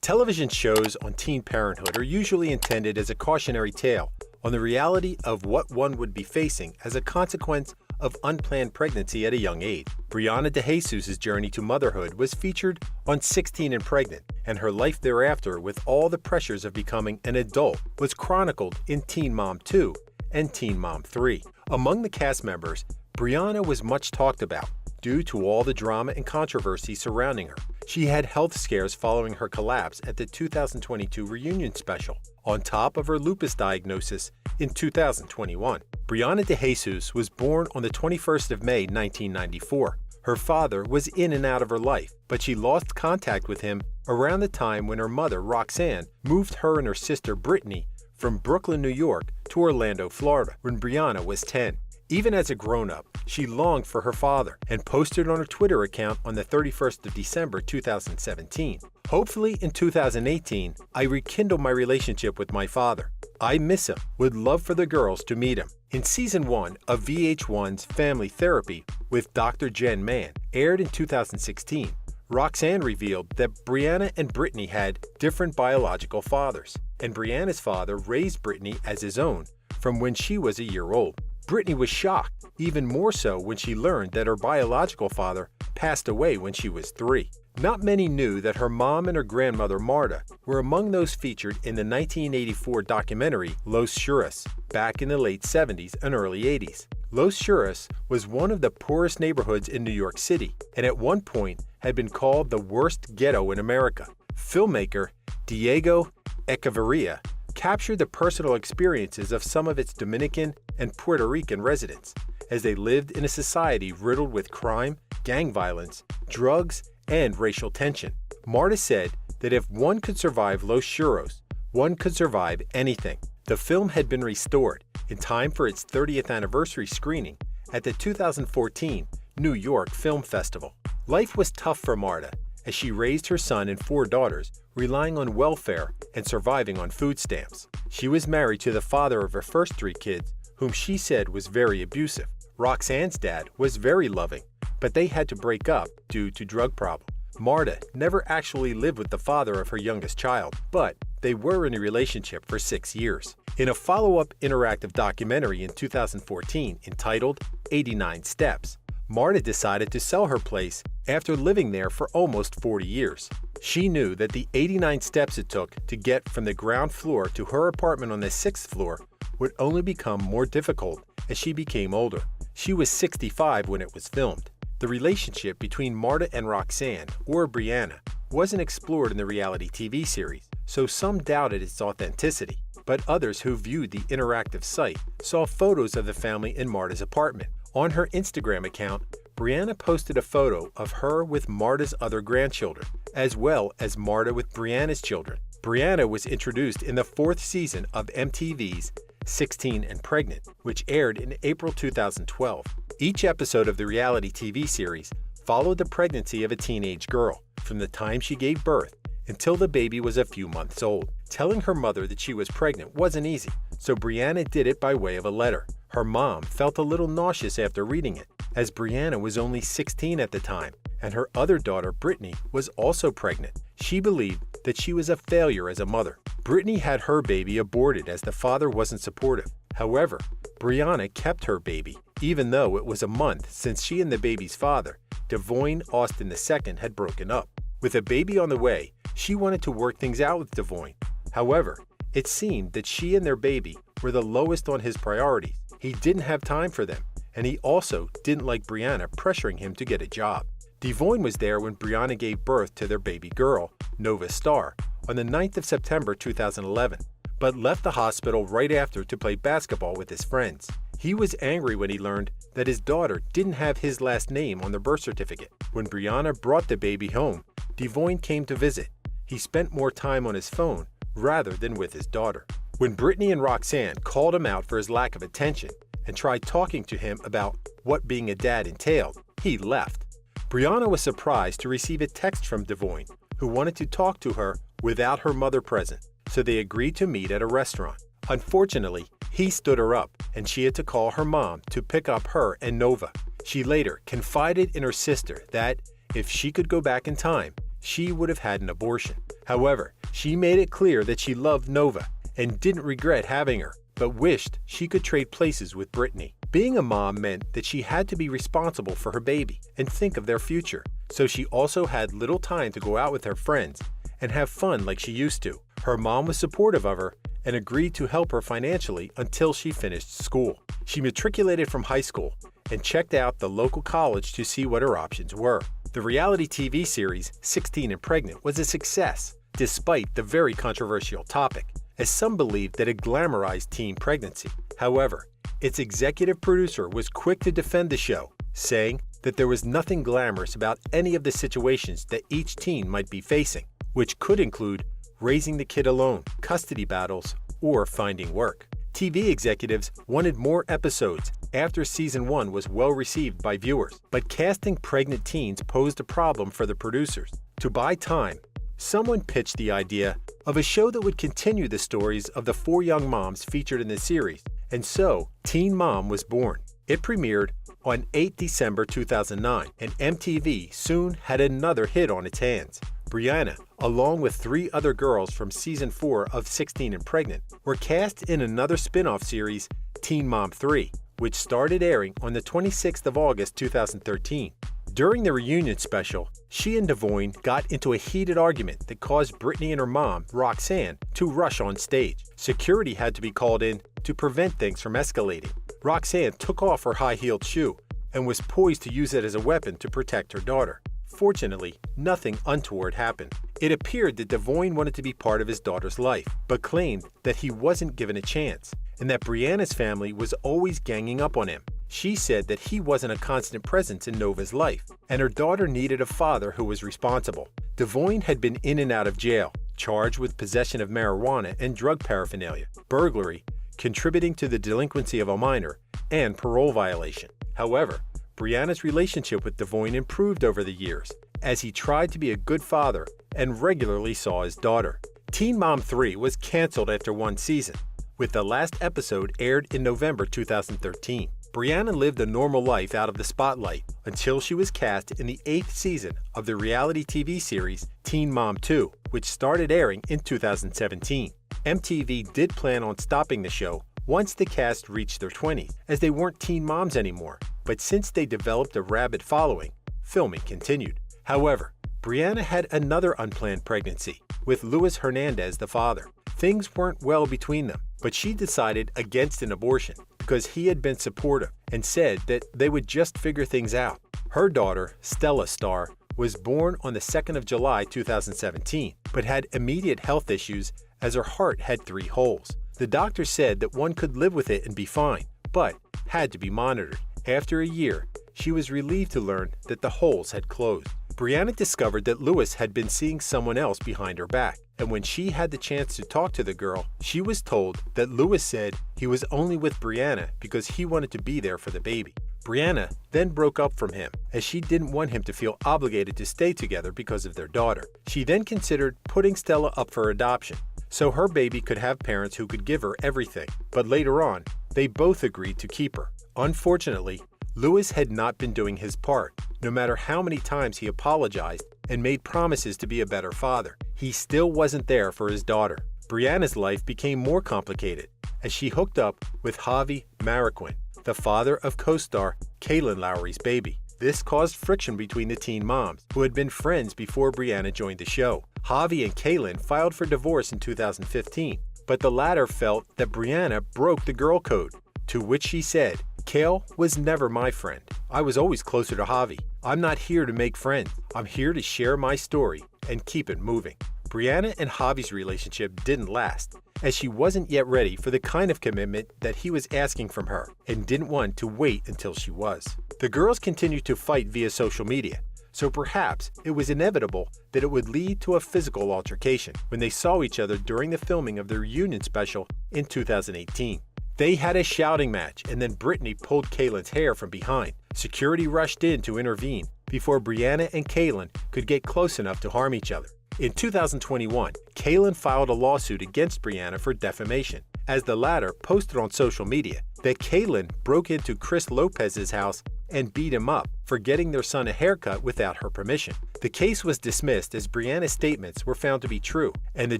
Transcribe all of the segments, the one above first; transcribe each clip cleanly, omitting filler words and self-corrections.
Television shows on teen parenthood are usually intended as a cautionary tale on the reality of what one would be facing as a consequence of unplanned pregnancy at a young age. Briana DeJesus' journey to motherhood was featured on 16 and Pregnant, and her life thereafter with all the pressures of becoming an adult was chronicled in Teen Mom 2 and Teen Mom 3. Among the cast members, Briana was much talked about due to all the drama and controversy surrounding her. She had health scares following her collapse at the 2022 reunion special, on top of her lupus diagnosis in 2021. Briana DeJesus was born on the 21st of May, 1994. Her father was in and out of her life, but she lost contact with him around the time when her mother, Roxanne, moved her and her sister, Brittany, from Brooklyn, New York to Orlando, Florida, when Briana was 10. Even as a grown-up, she longed for her father and posted on her Twitter account on the 31st of December 2017. Hopefully in 2018, I rekindle my relationship with my father. I miss him, would love for the girls to meet him. In Season 1 of VH1's Family Therapy with Dr. Jen Mann, aired in 2016, Roxanne revealed that Briana and Brittany had different biological fathers, and Briana's father raised Brittany as his own from when she was a year old. Brittany was shocked, even more so when she learned that her biological father passed away when she was 3. Not many knew that her mom and her grandmother Marta were among those featured in the 1984 documentary Los Churros, back in the late 70s and early 80s. Los Churros was one of the poorest neighborhoods in New York City, and at one point had been called the worst ghetto in America. Filmmaker Diego Echevarria captured the personal experiences of some of its Dominican and Puerto Rican residents as they lived in a society riddled with crime, gang violence, drugs, and racial tension. Marta said that if one could survive Los Churros, one could survive anything. The film had been restored in time for its 30th anniversary screening at the 2014 New York Film Festival. Life was tough for Marta as she raised her son and 4 daughters, relying on welfare and surviving on food stamps. She was married to the father of her first 3 kids, whom she said was very abusive. Roxanne's dad was very loving, but they had to break up due to drug problems. Marta never actually lived with the father of her youngest child, but they were in a relationship for 6 years. In a follow-up interactive documentary in 2014 entitled 89 Steps, Marta decided to sell her place after living there for almost 40 years. She knew that the 89 steps it took to get from the ground floor to her apartment on the 6th floor would only become more difficult as she became older. She was 65 when it was filmed. The relationship between Marta and Roxanne, or Briana, wasn't explored in the reality TV series, so some doubted its authenticity. But others who viewed the interactive site saw photos of the family in Marta's apartment. On her Instagram account, Briana posted a photo of her with Marta's other grandchildren, as well as Marta with Briana's children. Briana was introduced in the 4th season of MTV's 16 and Pregnant, which aired in April 2012. Each episode of the reality TV series followed the pregnancy of a teenage girl, from the time she gave birth until the baby was a few months old. Telling her mother that she was pregnant wasn't easy, so Briana did it by way of a letter. Her mom felt a little nauseous after reading it, as Briana was only 16 at the time, and her other daughter, Brittany, was also pregnant. She believed that she was a failure as a mother. Brittany had her baby aborted as the father wasn't supportive. However, Briana kept her baby, even though it was a month since she and the baby's father, Devoyne Austin II, had broken up. With a baby on the way, she wanted to work things out with Devoyne. However, it seemed that she and their baby were the lowest on his priorities. He didn't have time for them, and he also didn't like Briana pressuring him to get a job. Devoyne was there when Briana gave birth to their baby girl, Nova Star, on the 9th of September 2011, but left the hospital right after to play basketball with his friends. He was angry when he learned that his daughter didn't have his last name on the birth certificate. When Briana brought the baby home, Devoyne came to visit. He spent more time on his phone rather than with his daughter. When Brittany and Roxanne called him out for his lack of attention and tried talking to him about what being a dad entailed, he left. Briana was surprised to receive a text from Devoyne, who wanted to talk to her without her mother present, so they agreed to meet at a restaurant. Unfortunately, he stood her up, and she had to call her mom to pick up her and Nova. She later confided in her sister that, if she could go back in time, she would have had an abortion. However, she made it clear that she loved Nova and didn't regret having her, but wished she could trade places with Brittany. Being a mom meant that she had to be responsible for her baby and think of their future, so she also had little time to go out with her friends and have fun like she used to. Her mom was supportive of her and agreed to help her financially until she finished school. She matriculated from high school and checked out the local college to see what her options were. The reality TV series 16 and Pregnant was a success, despite the very controversial topic, as some believed that it glamorized teen pregnancy. However, its executive producer was quick to defend the show, saying that there was nothing glamorous about any of the situations that each teen might be facing, which could include raising the kid alone, custody battles, or finding work. TV executives wanted more episodes after season 1 was well received by viewers, but casting pregnant teens posed a problem for the producers. To buy time, someone pitched the idea of a show that would continue the stories of the 4 young moms featured in the series, and so Teen Mom was born. It premiered on 8 December 2009, and MTV soon had another hit on its hands. Briana, along with 3 other girls from season 4 of 16 and Pregnant, were cast in another spin-off series, Teen Mom 3, which started airing on the 26th of August 2013. During the reunion special, she and Devoyne got into a heated argument that caused Brittany and her mom, Roxanne, to rush on stage. Security had to be called in to prevent things from escalating. Roxanne took off her high-heeled shoe and was poised to use it as a weapon to protect her daughter. Fortunately, nothing untoward happened. It appeared that Devoyne wanted to be part of his daughter's life, but claimed that he wasn't given a chance, and that Briana's family was always ganging up on him. She said that he wasn't a constant presence in Nova's life, and her daughter needed a father who was responsible. Devoyne had been in and out of jail, charged with possession of marijuana and drug paraphernalia, burglary, contributing to the delinquency of a minor, and parole violation. However, Briana's relationship with Devoyne improved over the years, as he tried to be a good father and regularly saw his daughter. Teen Mom 3 was canceled after 1 season, with the last episode aired in November 2013. Briana lived a normal life out of the spotlight until she was cast in the 8th season of the reality TV series Teen Mom 2, which started airing in 2017. MTV did plan on stopping the show once the cast reached their 20s, as they weren't teen moms anymore, but since they developed a rabid following, filming continued. However, Briana had another unplanned pregnancy, with Luis Hernandez the father. Things weren't well between them, but she decided against an abortion because he had been supportive and said that they would just figure things out. Her daughter, Stella Star, was born on the 2nd of July 2017, but had immediate health issues as her heart had 3 holes. The doctor said that one could live with it and be fine, but had to be monitored. After a year, she was relieved to learn that the holes had closed. Briana discovered that Luis had been seeing someone else behind her back, and when she had the chance to talk to the girl, she was told that Luis said he was only with Briana because he wanted to be there for the baby. Briana then broke up from him, as she didn't want him to feel obligated to stay together because of their daughter. She then considered putting Stella up for adoption, so her baby could have parents who could give her everything, but later on, they both agreed to keep her. Unfortunately, Luis had not been doing his part. No matter how many times he apologized and made promises to be a better father, he still wasn't there for his daughter. Briana's life became more complicated as she hooked up with Javi Mariquin, the father of co-star Kaylin Lowry's baby. This caused friction between the teen moms, who had been friends before Briana joined the show. Javi and Kaylin filed for divorce in 2015, but the latter felt that Briana broke the girl code, to which she said, "Kale was never my friend. I was always closer to Javi. I'm not here to make friends. I'm here to share my story and keep it moving." Briana and Javi's relationship didn't last, as she wasn't yet ready for the kind of commitment that he was asking from her and didn't want to wait until she was. The girls continued to fight via social media, so perhaps it was inevitable that it would lead to a physical altercation when they saw each other during the filming of the reunion special in 2018. They had a shouting match, and then Brittany pulled Kaylin's hair from behind. Security rushed in to intervene before Briana and Kaylin could get close enough to harm each other. In 2021, Kaylin filed a lawsuit against Briana for defamation, as the latter posted on social media that Kaylin broke into Chris Lopez's house and beat him up for getting their son a haircut without her permission. The case was dismissed as Briana's statements were found to be true, and the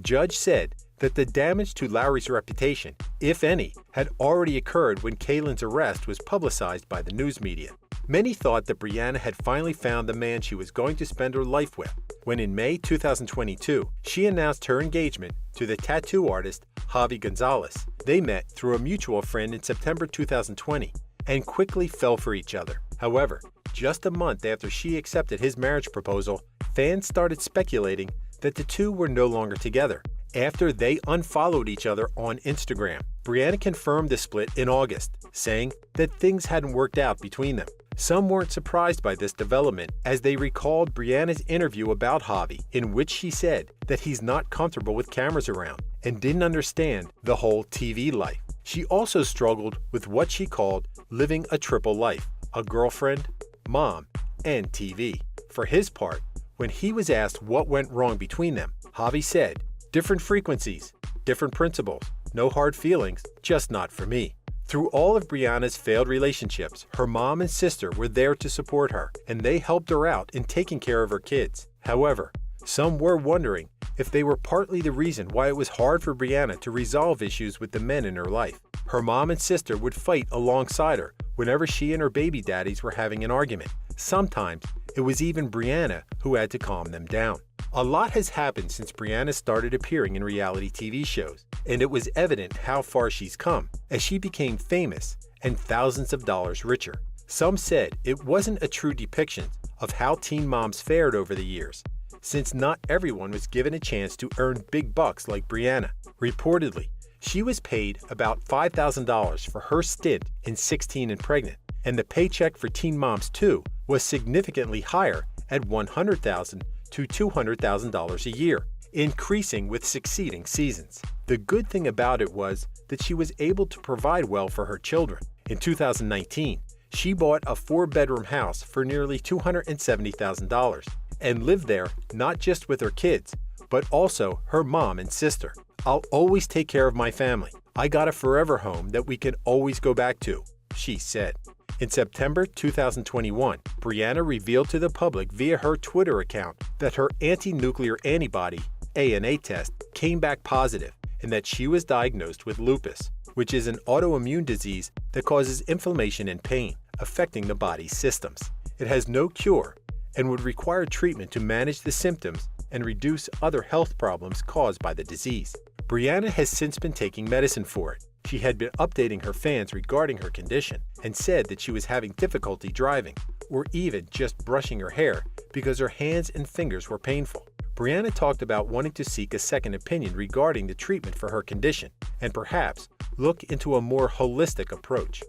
judge said that the damage to Lowry's reputation, if any, had already occurred when Kaylin's arrest was publicized by the news media. Many thought that Briana had finally found the man she was going to spend her life with, when in May 2022, she announced her engagement to the tattoo artist Javi Gonzalez. They met through a mutual friend in September 2020 and quickly fell for each other. However, just a month after she accepted his marriage proposal, fans started speculating that the two were no longer together after they unfollowed each other on Instagram. Briana confirmed the split in August, saying that things hadn't worked out between them. Some weren't surprised by this development, as they recalled Briana's interview about Javi, in which she said that he's not comfortable with cameras around and didn't understand the whole TV life. She also struggled with what she called living a triple life: a girlfriend, mom, and TV. For his part, when he was asked what went wrong between them, Javi said, "Different frequencies, different principles, no hard feelings, just not for me." Through all of Briana's failed relationships, her mom and sister were there to support her, and they helped her out in taking care of her kids. However, some were wondering if they were partly the reason why it was hard for Briana to resolve issues with the men in her life. Her mom and sister would fight alongside her whenever she and her baby daddies were having an argument. Sometimes it was even Briana who had to calm them down. A lot has happened since Briana started appearing in reality TV shows, and it was evident how far she's come as she became famous and thousands of dollars richer. Some said it wasn't a true depiction of how teen moms fared over the years, since not everyone was given a chance to earn big bucks like Briana. Reportedly, she was paid about $5,000 for her stint in 16 and Pregnant, and the paycheck for Teen Moms 2 was significantly higher at $100,000 to $200,000 a year, increasing with succeeding seasons. The good thing about it was that she was able to provide well for her children. In 2019, she bought a 4-bedroom house for nearly $270,000 and lived there not just with her kids, but also her mom and sister. "I'll always take care of my family. I got a forever home that we can always go back to," she said. In September 2021, Briana revealed to the public via her Twitter account that her anti-nuclear antibody (ANA) test came back positive and that she was diagnosed with lupus, which is an autoimmune disease that causes inflammation and pain, affecting the body's systems. It has no cure and would require treatment to manage the symptoms and reduce other health problems caused by the disease. Briana has since been taking medicine for it. She had been updating her fans regarding her condition and said that she was having difficulty driving or even just brushing her hair because her hands and fingers were painful. Briana talked about wanting to seek a second opinion regarding the treatment for her condition and perhaps look into a more holistic approach.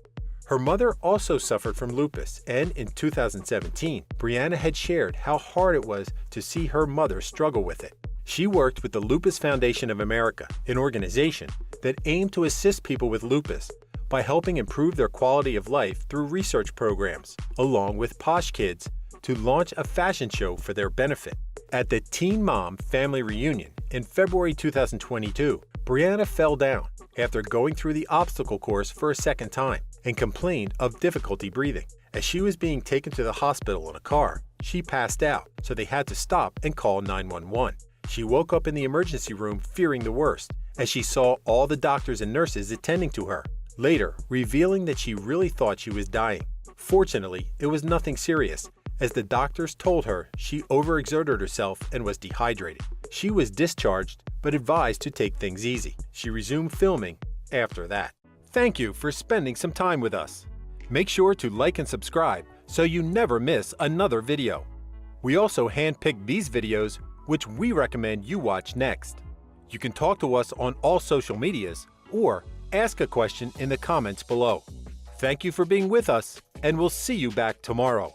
Her mother also suffered from lupus, and in 2017, Briana had shared how hard it was to see her mother struggle with it. She worked with the Lupus Foundation of America, an organization that aimed to assist people with lupus by helping improve their quality of life through research programs, along with Posh Kids, to launch a fashion show for their benefit. At the Teen Mom Family Reunion in February 2022, Briana fell down after going through the obstacle course for a second time and complained of difficulty breathing. As she was being taken to the hospital in a car, she passed out, so they had to stop and call 911. She woke up in the emergency room fearing the worst, as she saw all the doctors and nurses attending to her, later revealing that she really thought she was dying. Fortunately, it was nothing serious, as the doctors told her she overexerted herself and was dehydrated. She was discharged, but advised to take things easy. She resumed filming after that. Thank you for spending some time with us. Make sure to like and subscribe so you never miss another video. We also handpicked these videos which we recommend you watch next. You can talk to us on all social medias or ask a question in the comments below. Thank you for being with us, and we'll see you back tomorrow.